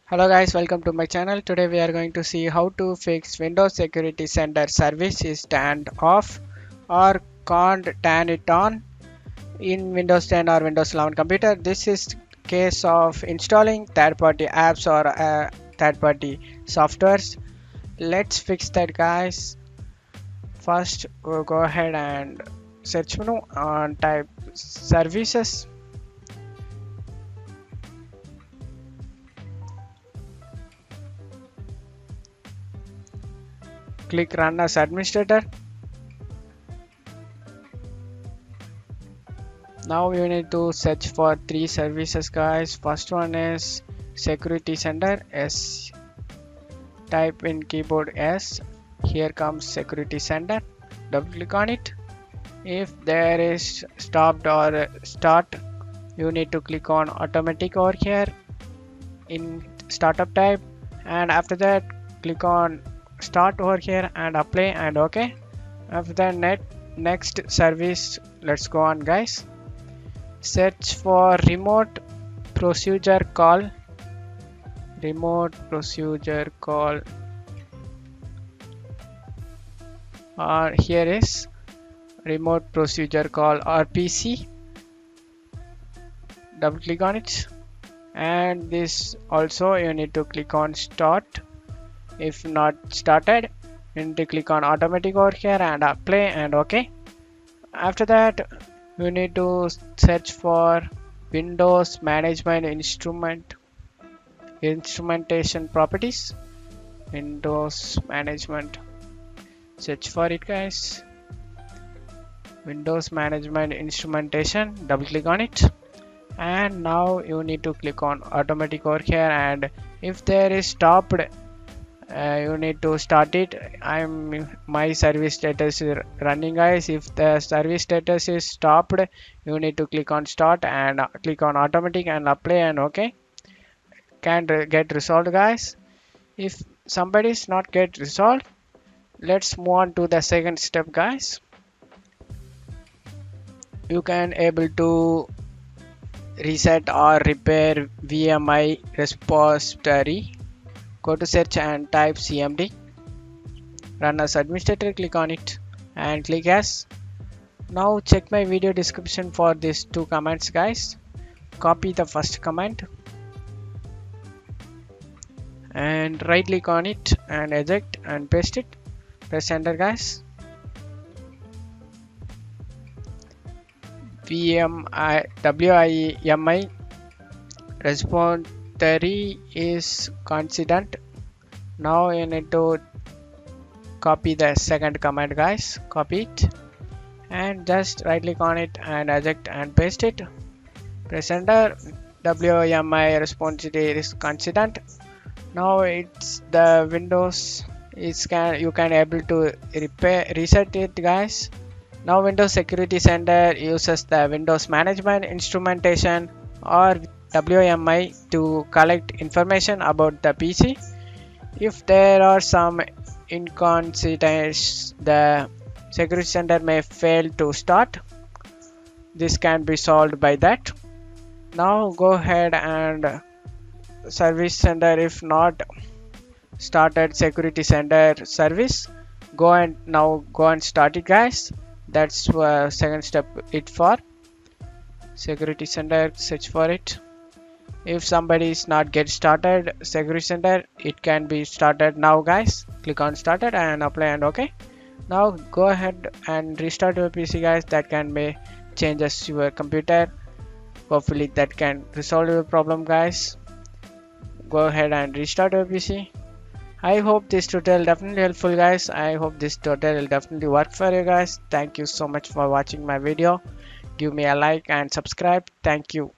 Hello guys, welcome to my channel. Today we are going to see how to fix Windows Security Center service is turned off or can't turn it on in Windows 10 or Windows 11 computer. This is case of installing third-party apps or third-party softwares. Let's fix that guys. First we'll go ahead and search menu and type services. Click run as administrator. Now you need to search for three services guys. First one is security center. S, type in keyboard S. Here comes security center. Double click on it. If there is stopped or start, you need to click on automatic over here in startup type, and after that click on start over here and apply and OK. After that next service, let's go on guys. Search for remote procedure call. Here is remote procedure call RPC. Double click on it, and this also you need to click on start. If not started, you need to click on automatic over here and apply and OK. After that you need to search for Windows management instrumentation properties. Windows management, search for it guys. Windows management instrumentation, double click on it, and now you need to click on automatic over here, and if there is stopped, you need to start it. My service status is running guys. If the service status is stopped, you need to click on start and click on automatic and apply and OK. Can get resolved guys. If somebody is not get resolved, let's move on to the second step guys. You can able to reset or repair VMI repository. Go to search and type cmd. Run as administrator, click on it and click yes. Now check my video description for these two commands guys. Copy the first command and right click on it and eject and paste it. Press enter guys. WIMI repository is constant. Now you need to copy the second command guys. Copy it and just right click on it and eject and paste it. Press enter. WIMI repository is constant. Now it's the Windows you can able to reset it guys. Now Windows Security Center uses the Windows Management Instrumentation or WMI to collect information about the PC. If there are some inconsistencies, the Security Center may fail to start. This can be solved by that. Now go ahead and Service Center, if not started Security Center service, go and start it guys. That's second step it for Security Center. Search for it. If somebody is not get started Security Center, it can be started now guys. Click on started and apply and OK. Now go ahead and restart your PC guys. That can be changes your computer. Hopefully that can resolve your problem guys. Go ahead and restart your PC. I hope this tutorial definitely helpful guys. I hope this tutorial will definitely work for you guys. Thank you so much for watching my video. Give me a like and subscribe. Thank you.